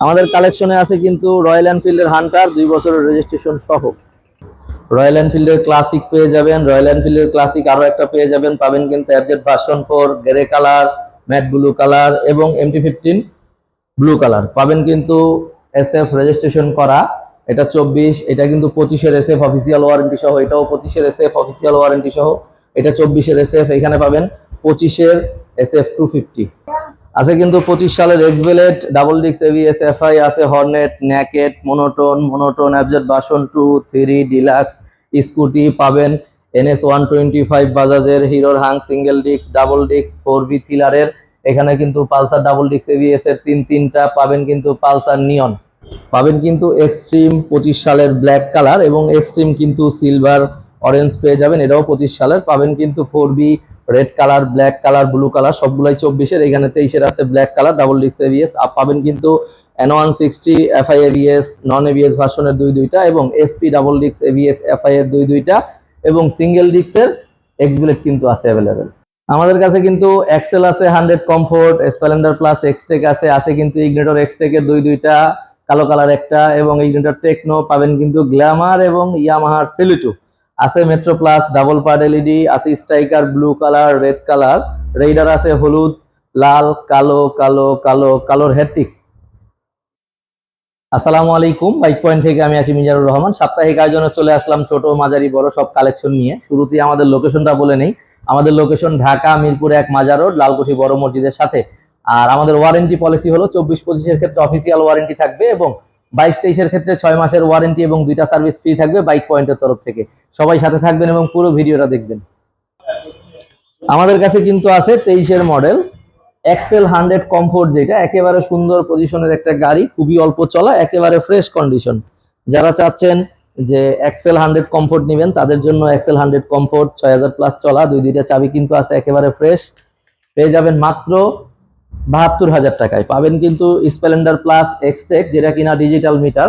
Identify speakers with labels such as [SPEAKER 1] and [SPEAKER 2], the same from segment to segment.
[SPEAKER 1] আমাদের কালেকশনে আছে কিন্তু রয়্যাল এনফিল্ডের হান্টার 2 বছরের রেজিস্ট্রেশন সহ। রয়্যাল এনফিল্ডের ক্লাসিক পেয়ে যাবেন, রয়্যাল এনফিল্ডের ক্লাসিক আরো একটা পেয়ে যাবেন, পাবেন কিন্তু FZ version 4 grey colour, matte blue colour এবং MT-15 ব্লু কালার পাবেন কিন্তু SF রেজিস্ট্রেশন করা। এটা 24, এটা কিন্তু 25-এর SF অফিসিয়াল ওয়ারেন্টি সহ, এটাও 25-এর SF অফিসিয়াল ওয়ারেন্টি সহ, এটা 24-এর SF। এখানে পাবেন 25-এর SF 250 আছে কিন্তু 25 সালের এক্সবেলেট ডাবল ডিক্স ABS FI আছে, Hornet, naked, monotone FZ version 2, 3 deluxe scooty পাবেন, NS 125 বাজাজের, হিরোর হাং সিঙ্গেল ডিক্স, ডাবল ডিক্স 4V থ্রিলারের। এখানে কিন্তু পালসার ডাবল ডিক্স ABS এর তিনটা পাবেন, কিন্তু পালসার নিয়ন পাবেন কিন্তু এক্সট্রিম 25 সালের ব্ল্যাক কালার এবং এক্সট্রিম কিন্তু সিলভার অরেঞ্জ পেয়ে যাবেন, এটাও 25 সালের পাবেন কিন্তু 4B red colour, black colour, blue colour সবগুলাই 24-এর। এখানে 23-এর আছে ব্ল্যাক কালার ডাবল ডিক্স ABS পাবেন কিন্তু N160 FI ABS নন ABS ভার্সনের দুইটা এবং SP ডাবল ডিক্স ABS FI এর দুইটা এবং সিঙ্গেল ডিক্সের এক্সবিলেট কিন্তু আছে অ্যাভেলেবেল। আমাদের কাছে কিন্তু এক্সেল আছে, 100 কমফোর্ট, স্প্লেন্ডার প্লাস এক্সটেক আছে কিন্তু ইগনিটর এক্সটেকের দুইটা, কালো কালার একটা এবং ইগনিটর টেকনো পাবেন কিন্তু গ্ল্যামার এবং ইয়ামাহার সেলিটো আছে, metro plus double part LED আছে, striker blue colour, red colour, Raider আছে হলুদ, লাল, কালো কালো কালো কালোর হেডটিক। আসসালামু আলাইকুম, বাইক পয়েন্ট থেকে আমি আছি মিজানুর রহমান। সাপ্তাহিক আয়োজনে চলে আসলাম ছোট মাঝারি বড় সব কালেকশন নিয়ে। শুরুতেই আমাদের লোকেশনটা বলে নেই। আমাদের লোকেশন ঢাকা মিরপুর 1 মাজার রোড, লালকুঠি বড় মসজিদের সাথে। আর আমাদের ওয়ারেন্টি পলিসি হলো 24-25-এর ক্ষেত্রে অফিসিয়াল ওয়ারেন্টি থাকবে এবং 22-23-এর ক্ষেত্রে 6 মাসের ওয়ারেন্টি এবং 2টা সার্ভিস ফ্রি থাকবে বাইক পয়েন্টের তরফ থেকে। সবাই সাথে থাকবেন এবং পুরো ভিডিওটা দেখবেন। আমাদের কাছে কিন্তু আছে 23-এর মডেল এক্সেল 100 কমফোর্ট, যেটা একেবারে সুন্দর পজিশনের একটা গাড়ি, খুবই অল্প চলা, একেবারে ফ্রেশ কন্ডিশন। যারা চাচ্ছেন যে এক্সেল 100 কমফোর্ট নেবেন তাদের জন্য এক্সেল 100 কমফোর্ট 6000 প্লাস চলা, দুইটা চাবি কিন্তু আছে, একেবারে ফ্রেশ পেয়ে যাবেন মাত্র 72,000 টাকায়। পাবেন কিন্তু স্প্লেন্ডার প্লাস এক্সটেক, যেটা কিনা ডিজিটাল মিটার,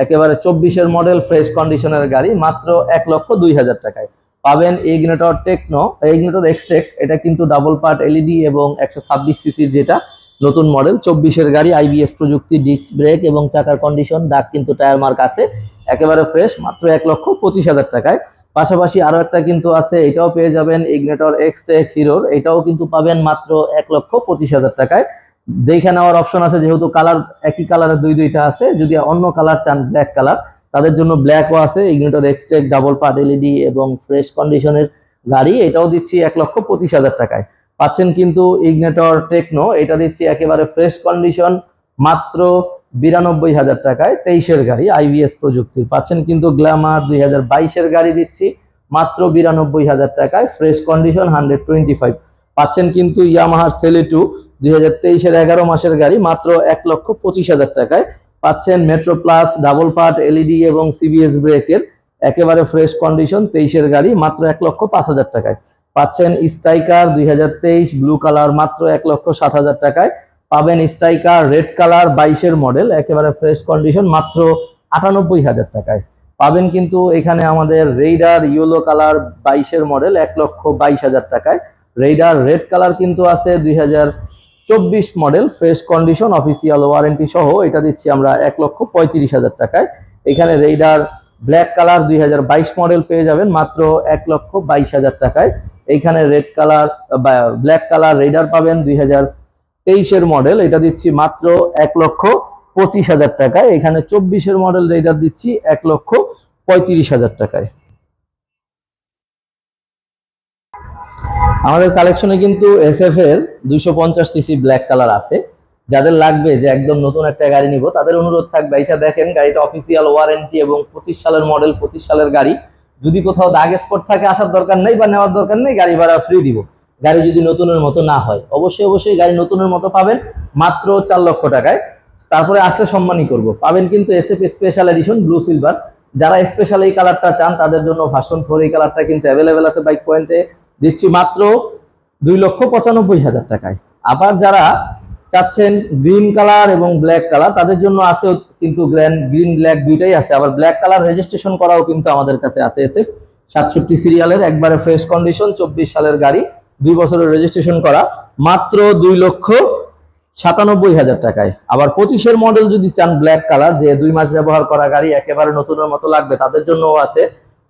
[SPEAKER 1] একেবারে 24-এর মডেল ফ্রেশ কন্ডিশনের গাড়ি, মাত্র 1,02,000 টাকায়। পাবেন ইগনিটর টেকনো, ইগনিটর এক্সটেক, এটা কিন্তু ডাবল পার্ট LED এবং 126 সিসির যেটা নতুন মডেল 24-এর গাড়ি, IBS প্রযুক্তি, ডিস্ক ব্রেক এবং চাকার কন্ডিশন, দাগ কিন্তু টায়ার মার্ক আছে, একেবারে ফ্রেশ, মাত্র 1,25,000 টাকায়। পাশাপাশি আরো একটা কিন্তু আছে, এটাও পেয়ে যাবেন ইগনিটর এক্সটেক হিরোর, এটাও কিন্তু পাবেন মাত্র 1,25,000 টাকায়। দেখে নেওয়ার অপশন আছে, যেহেতু কালার একই কালারের দুইটা আছে, যদি অন্য কালার চান ব্ল্যাক কালার তাদের জন্য ব্ল্যাকও আছে। Ignitor Xtec double part LED এবং ফ্রেশ কন্ডিশনের গাড়ি, এটাও দিচ্ছি 1,25,000 টাকায়। পাচ্ছেন কিন্তু ইগনিটর টেকনো, এটা দিচ্ছি একেবারে ফ্রেশ কন্ডিশন মাত্র 92,000 টাকায়। 23-এর গাড়ি IBS প্রযুক্তির পাচ্ছেন কিন্তু গ্ল্যামার 2022-এর গাড়ি দিচ্ছি মাত্র 92,000 টাকায়, ফ্রেশ কন্ডিশন 125। পাচ্ছেন কিন্তু ইয়ামাহার সেলিটো 2023-এর 11 মাসের গাড়ি মাত্র 1,25,000 টাকায়। পাচ্ছেন metro plus double part LED এবং CBS ব্রেকের একেবারে ফ্রেশ কন্ডিশন 23-এর গাড়ি মাত্র 1,05,000 টাকায়। পাচ্ছেন স্ট্রাইকার 2023 ব্লু কালার মাত্র 1,07,000 টাকায়। পাবেন স্ট্রাইকার রেড কালার 22-এর মডেল একেবারে ফ্রেশ কন্ডিশন মাত্র 98,000 টাকায়। পাবেন কিন্তু এখানে আমাদের রেইডার ইয়েলো কালার 22-এর মডেল 1,22,000 টাকায়। রেইডার রেড কালার কিন্তু আছে 2024 model fresh condition official warranty সহ, এটা দিচ্ছি আমরা 1,35,000 টাকায়। এখানে রেইডার ব্ল্যাক কালার 2022 মডেল পেয়ে যাবেন মাত্র 1,22,000 টাকায়। এইখানে red colour black colour Raider পাবেন 2023-এর মডেল, এটা দিচ্ছি মাত্র 1,25,000 টাকায়। এখানে 24-এর মডেল রেইডার দিচ্ছি 1,35,000 টাকায়। আমাদের কালেকশনে কিন্তু SF এর 250 সিসি ব্ল্যাক কালার আছে। যাদের লাগবে যে একদম নতুন একটা গাড়ি নিব তাদের অনুরোধ থাকবে, এসে দেখেন গাড়িটা অফিসিয়াল ওয়ারেন্টি এবং 25 সালের মডেল, 25 সালের গাড়ি। যদি কোথাও দাগ স্পট থাকে আসার দরকার নেই বা নেওয়ার দরকার নেই, গাড়ি ভাড়া ফ্রি দিব। গাড়ি যদি নতুনের মতো না হয়, অবশ্যই গাড়ি নতুনের মতো পাবেন মাত্র 4 লক্ষ টাকায়। তারপরে আসলে সম্মানই করব। পাবেন কিন্তু SF special edition blue silver, যারা স্পেশাল এই কালারটা চান তাদের জন্য ভার্সন 4 এই কালারটা কিন্তু অ্যাভেলেবেল আছে বাইক পয়েন্টে, দিচ্ছি মাত্র 2,95,000 টাকায়। আবার যারা চাচ্ছেন গ্রিন কালার এবং ব্ল্যাক কালার তাদের জন্য আছে কিন্তু গ্রিন ব্ল্যাক দুইটাই আছে। আবার ব্ল্যাক কালার রেজিস্ট্রেশন করাও কিন্তু আমাদের কাছে আছে, SF 67 সিরিয়ালের একবারে ফ্রেশ কন্ডিশন 24 সালের গাড়ি, 2 বছরের রেজিস্ট্রেশন করা, মাত্র 2,95,000 97,000 টাকায়। আবার 25-এর মডেল যদি চান ব্ল্যাক কালার, যে 2 মাস ব্যবহার করা গাড়ি একেবারে নতুনের মতো লাগবে, তাদের জন্যও আছে।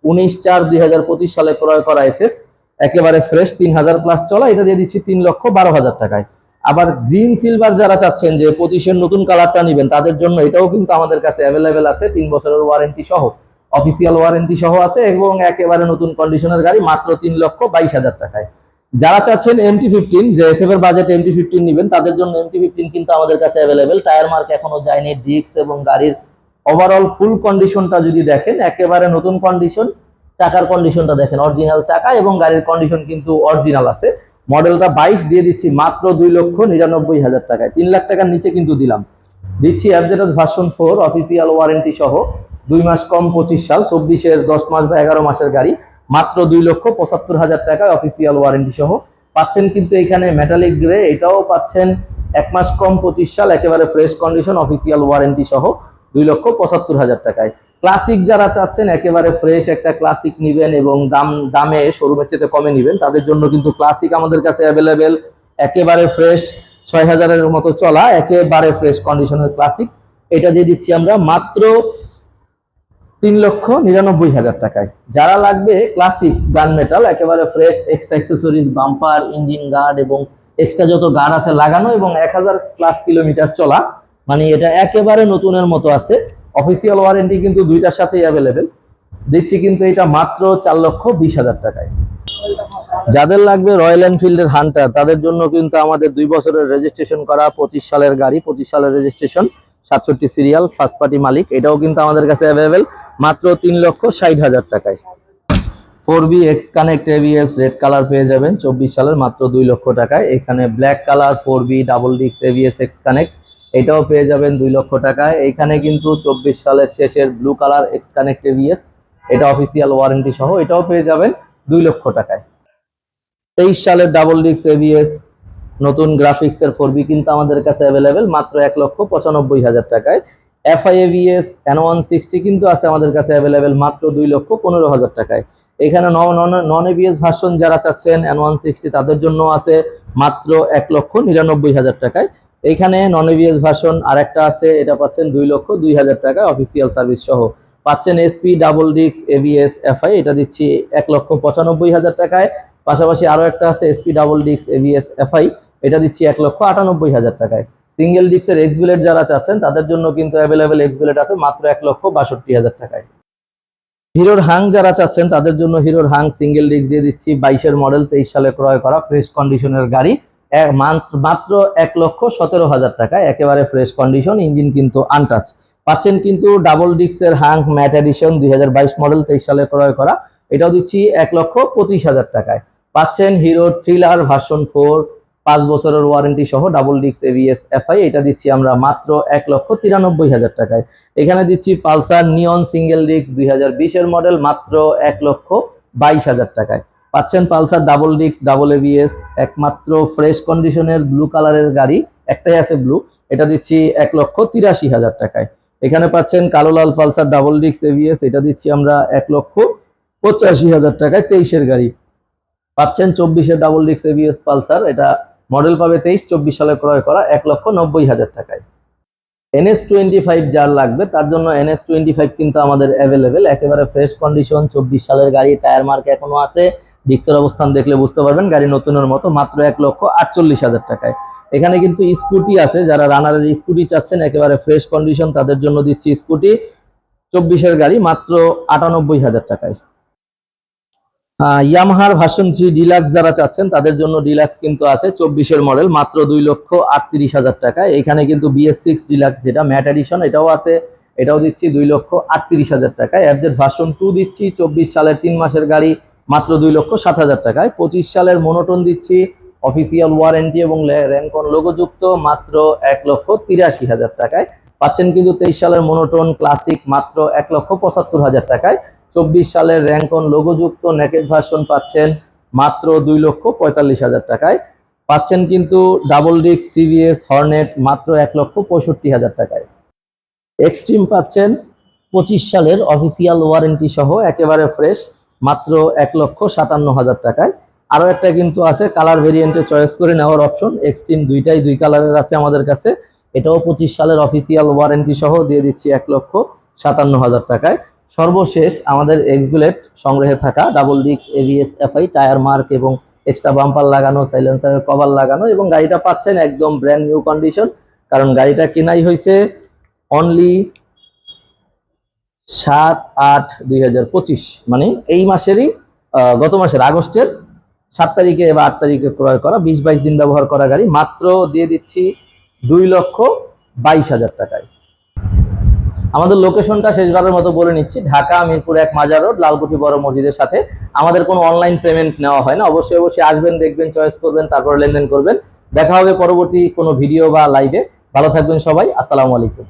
[SPEAKER 1] 19/4/2025 সালে ক্রয় করা এসএফ, একেবারে ফ্রেশ, 3000 প্লাস চলা, এটা দিয়ে দিচ্ছি 3,12,000 টাকায়। আবার গ্রিন সিলভার যারা চাচ্ছেন যে 25-এর নতুন কালারটা নেবেন, তাদের জন্য এটাও কিন্তু আমাদের কাছে অ্যাভেলেবেল আছে, 3 বছরের ওয়ারেন্টি সহ, অফিসিয়াল ওয়ারেন্টি সহ আছে, এবং একেবারে নতুন কন্ডিশনের গাড়ি মাত্র 3,22,000 টাকায়। যারা চাচ্ছেন MT-15, যে এসএফ এর বাজেট MT-15 নেবেন, তাদের জন্য MT-15 কিন্তু আমাদের কাছে অ্যাভেলেবেল। টায়ার মার্ক এখনো যায়নি, ডিস্ক এবং গাড়ির ওভারঅল ফুল কন্ডিশনটা যদি দেখেন, একেবারে নতুন কন্ডিশন। চাকার কন্ডিশনটা দেখেন, অরিজিনাল চাকা, এবং গাড়ির কন্ডিশন কিন্তু অরিজিনাল আছে। মডেলটা 22 দিয়ে দিচ্ছি মাত্র 2,99,000 টাকায়। 3 লাখ টাকার নিচে কিন্তু দিচ্ছি FZS ভার্সন 4 অফিসিয়াল ওয়ারেন্টি সহ, 2 মাস কম 25 সাল, 24-এর 10 মাস বা 11 মাসের গাড়ি, মাত্র 2,75,000 টাকায় অফিসিয়াল ওয়ারেন্টি সহ পাচ্ছেন। কিন্তু এখানে মেটালিক গ্রে, এটাও পাচ্ছেন 1 মাস কম 25 সাল, একেবারে ফ্রেশ কন্ডিশন, অফিসিয়াল ওয়ারেন্টি সহ 2,75,000 টাকায়। ক্লাসিক যারা চাচ্ছেন একেবারে ফ্রেশ একটা ক্লাসিক নিবেন এবং দামে শোরুমের চেয়ে কমে নিবেন, তাদের জন্য কিন্তু ক্লাসিক আমাদের কাছে অ্যাভেলেবেল, একেবারে ফ্রেশ, 6,000-এর মতো চলা, একেবারে ফ্রেশ কন্ডিশনের ক্লাসিক, এটা দিয়ে দিচ্ছি আমরা মাত্র 3,99,000 টাকায়। যারা লাগবে ক্লাসিক গান মেটাল, একেবারে fresh, extra accessories, bumper, engine guard এবং এক্সট্রা যত গার্ড আছে লাগানো, এবং 1000 প্লাস কিলোমিটার চলা, মানে এটা একেবারে নতুনের মতো আছে। অফিসিয়াল ওয়ারেন্টি কিন্তু দুইটার সাথেই অ্যাভেলেবেল, দিচ্ছি কিন্তু এটা মাত্র 4,20,000 টাকায়। যাদের লাগবে রয়্যাল এনফিল্ডের হান্টার, তাদের জন্য কিন্তু আমাদের 2 বছরের রেজিস্ট্রেশন করা 25 সালের গাড়ি, 25 সালের রেজিস্ট্রেশন, 67 সিরিয়াল, ফার্স্ট পার্টি মালিক, এটাও কিন্তু আমাদের কাছে অ্যাভেলেবেল মাত্র 3,60,000 টাকায়। 4B x connect ABS red colour পেয়ে যাবেন 24 সালের মাত্র 2 লক্ষ টাকায়। এখানে black colour 4B double disc ABS x connect, এটাও পেয়ে যাবেন 2 লক্ষ টাকায়। এখানে কিন্তু 24 সালের শেষের blue colour x connect ABS, এটা অফিসিয়াল ওয়ারেন্টি সহ, এটাও পেয়ে যাবেন 2 লক্ষ টাকায়। 23 সালের ডাবল ডিস্ক ABS নতুন গ্রাফিক্সের 4B কিন্তু আমাদের কাছে অ্যাভেলেবেল মাত্র 1,95,000 টাকায়। FI ABS N160 কিন্তু আছে আমাদের কাছে অ্যাভেলেবেল মাত্র 2,15,000 টাকায়। এখানে নন ABS ভার্সন যারা চাচ্ছেন N160, তাদের জন্য আছে মাত্র 1,99,000 টাকায়। এখানে নন ABS ভার্সন আরেকটা আছে, এটা পাচ্ছেন 2,02,000 টাকায় অফিসিয়াল সার্ভিস সহ। পাচ্ছেন SP double disc ABS FI, এটা দিচ্ছি 1,95,000 টাকায়। পাশাপাশি আরো একটা আছে SP double disc ABS FI, এটা দিচ্ছি 1,98,000 টাকায়। সিঙ্গেল ডিস্কের এক্স ব্লেড যারা চাচ্ছেন, তাদের জন্য কিন্তু অ্যাভেলেবেল এক্স ব্লেড আছে মাত্র 1,62,000 টাকায়। হিরোর হাং যারা চাচ্ছেন, তাদের জন্য হিরোর হাং সিঙ্গেল ডিস্ক দিয়ে দিচ্ছি, 22-এর মডেল, 23 সালে ক্রয় করা ফ্রেশ কন্ডিশনের গাড়ি, মাত্র 1,17,000 টাকায়, একেবারে ফ্রেশ কন্ডিশন, ইঞ্জিন কিন্তু আনটাচ। পাচ্ছেন কিন্তু ডাবল ডিস্কের হাং ম্যাট এডিশন 2022 মডেল, 23 সালে ক্রয় করা, এটাও দিচ্ছি 1,25,000 টাকায়। পাচ্ছেন হিরো থ্রিলার ভার্সন 4 5 বছরের ওয়ারেন্টি সহ ডাবল ডিস্ক ABS FI, এটা দিচ্ছি আমরা মাত্র 1,93,000 টাকায়। এখানে দিচ্ছি পালসার নিয়ন সিঙ্গেল ডিস্ক 2020-এর মডেল মাত্র 1,22,000 টাকায়। পাচ্ছেন Pulsar double disc double ABS, একমাত্র ফ্রেশ কন্ডিশনের ব্লু কালারের গাড়ি, একটাই আছে ব্লু, এটা দিচ্ছি 1,83,000 টাকায়। এখানে পাচ্ছেন কালো লাল পালসার ডাবল ডিস্ক ABS, এটা দিচ্ছি আমরা 1,85,000 টাকায়, 23-এর গাড়ি। পাচ্ছেন 24-এর ডাবল ডিস্ক ABS পালসার, এটা মডেল পাবে 23-24 সালে ক্রয় করা 1,90,000 টাকায়। NS25 যার লাগবে, তার জন্য NS25 কিন্তু আমাদের অ্যাভেলেবেল, একেবারে ফ্রেশ কন্ডিশন, 24 সালের গাড়ি, টায়ার মার্ক এখনো আছে, ডিস্কের অবস্থান দেখলে বুঝতে পারবেন গাড়ি নতুনের মতো, মাত্র 1,48,000 টাকায়। এখানে কিন্তু স্কুটি আছে, যারা রানারের স্কুটি চাচ্ছেন একেবারে ফ্রেশ কন্ডিশন, তাদের জন্য দিচ্ছি স্কুটি 24-এর গাড়ি মাত্র 98,000 টাকায়। ইয়ামাহার ভার্সন 3 ডিলাক্স যারা চাচ্ছেন, তাদের জন্য ডিলাক্স কিন্তু আছে 24-এর মডেল মাত্র 2,38,000 টাকায়। এখানে কিন্তু BS6 ডিলাক্স যেটা ম্যাট এডিশন, এটাও আছে, এটাও দিচ্ছি 2,38,000 টাকায়। FZ ভার্সন 2 দিচ্ছি 24 সালের 3 মাসের গাড়ি মাত্র 2,07,000 টাকায়। 25 সালের মনোটন দিচ্ছি অফিসিয়াল ওয়ারেন্টি এবং র্যাঙ্কন লোগো যুক্ত মাত্র 1,83,000 টাকায়। পাচ্ছেন কিন্তু 23 সালের মনোটন ক্লাসিক মাত্র 1,75,000 টাকায়। 24 সালের র্যাঙ্কন লোগোযুক্ত নেকেড ভার্সন পাচ্ছেন মাত্র 2,45,000 টাকায়। পাচ্ছেন কিন্তু ডাবল ডিস্ক CBS হর্নেট মাত্র 1,65,000 টাকায়। এক্সট্রিম পাচ্ছেন 25 সালের অফিসিয়াল ওয়ারেন্টি সহ, একেবারে ফ্রেশ, মাত্র 1,57,000 টাকায়। আরো একটা কিন্তু আছে কালার ভেরিয়েন্টে চয়েস করে নেওয়ার অপশন, এক্সট্রিম দুই কালারের আছে আমাদের কাছে। এটাও 25 সালের অফিসিয়াল ওয়ারেন্টি সহ দিয়ে দিচ্ছি 1,57,000 টাকায়। সর্বশেষ আমাদের এক্সগুলেট সংগ্রহে থাকা double disc ABS FI tyre mark এবং এক্সট্রা বাম্পার লাগানো, সাইলেন্সারের কভার লাগানো, এবং গাড়িটা পাচ্ছেন একদম ব্র্যান্ড নিউ কন্ডিশন, কারণ গাড়িটা কেনাই হয়েছে অনলি 7/8/2025, মানে এই মাসেরই গত মাসের আগস্টের 7 তারিখে বা 8 তারিখে ক্রয় করা, 20-22 দিন ব্যবহার করা গাড়ি, মাত্র দিয়ে দিচ্ছি 2,22,000 টাকায়। আমাদের লোকেশনটা শেষবারের মতো বলে নিচ্ছি, ঢাকা মিরপুর 1 মাজার রোড, লালকুঠি বড় মসজিদের সাথে। আমাদের কোনো অনলাইন পেমেন্ট নেওয়া হয় না, অবশ্যই আসবেন, দেখবেন, চয়েস করবেন, তারপর লেনদেন করবেন। দেখা হবে পরবর্তী কোনো ভিডিও বা লাইভে। ভালো থাকবেন সবাই, আসসালামু আলাইকুম।